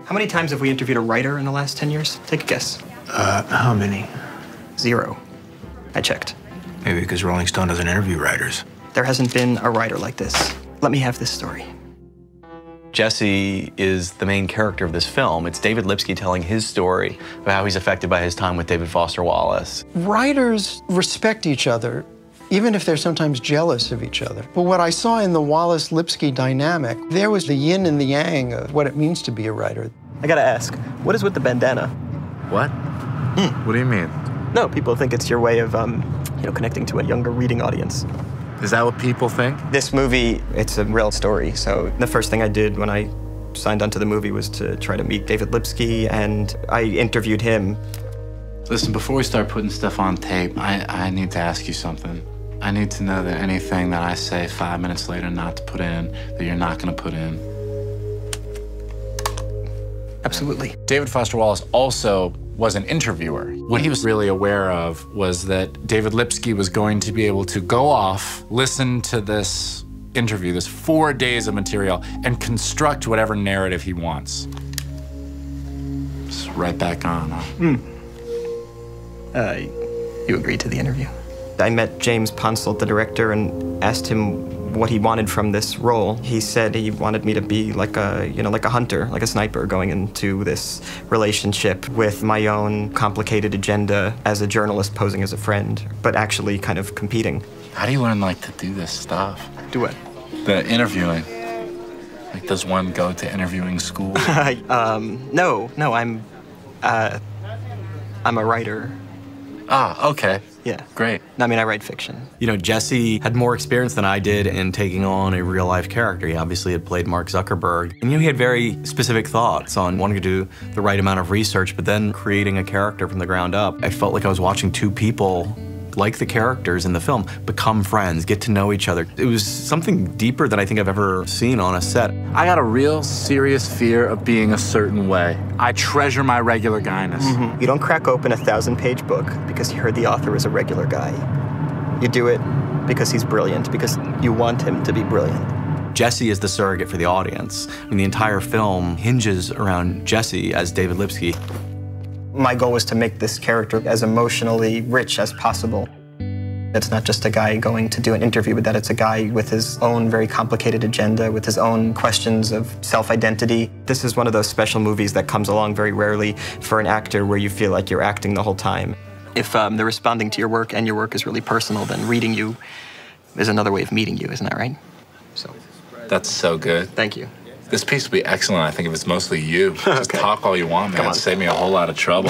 How many times have we interviewed a writer in the last 10 years? Take a guess. How many? 0. I checked. Maybe because Rolling Stone doesn't interview writers. There hasn't been a writer like this. Let me have this story. Jesse is the main character of this film. It's David Lipsky telling his story about how he's affected by his time with David Foster Wallace. Writers respect each other, even if they're sometimes jealous of each other. But what I saw in the Wallace-Lipsky dynamic, there was the yin and the yang of what it means to be a writer. I gotta ask, what is with the bandana? What? What do you mean? No, people think it's your way of, connecting to a younger reading audience. Is that what people think? This movie, it's a real story, so the first thing I did when I signed onto the movie was to try to meet David Lipsky, and I interviewed him. Listen, before we start putting stuff on tape, I need to ask you something. I need to know that anything that I say 5 minutes later not to put in, that you're not gonna put in. Absolutely. David Foster Wallace also was an interviewer. What he was really aware of was that David Lipsky was going to be able to go off, listen to this interview, this 4 days of material, and construct whatever narrative he wants. It's right back on, huh? You agreed to the interview. I met James Ponsoldt, the director, and asked him what he wanted from this role. He said he wanted me to be like a hunter, like a sniper, going into this relationship with my own complicated agenda as a journalist posing as a friend, but actually kind of competing. How do you learn, like, to do this stuff? Do what? The interviewing. Like, does one go to interviewing school? No, I'm a writer. Ah, okay. Yeah. Great. I mean, I write fiction. You know, Jesse had more experience than I did in taking on a real-life character. He obviously had played Mark Zuckerberg. And he had very specific thoughts on wanting to do the right amount of research, but then creating a character from the ground up. I felt like I was watching two people, like the characters in the film, become friends, get to know each other. It was something deeper than I think I've ever seen on a set. I got a real serious fear of being a certain way. I treasure my regular guyness. You don't crack open a 1,000-page book because you heard the author was a regular guy. You do it because he's brilliant, because you want him to be brilliant. Jesse is the surrogate for the audience. I mean, the entire film hinges around Jesse as David Lipsky. My goal was to make this character as emotionally rich as possible. It's not just a guy going to do an interview, but that it's a guy with his own very complicated agenda, with his own questions of self-identity. This is one of those special movies that comes along very rarely for an actor where you feel like you're acting the whole time. If they're responding to your work and your work is really personal, then reading you is another way of meeting you, isn't that right? So. That's so good. Thank you. This piece would be excellent, I think, if it's mostly you. Just talk all you want, man. Come on. Save me a whole lot of trouble.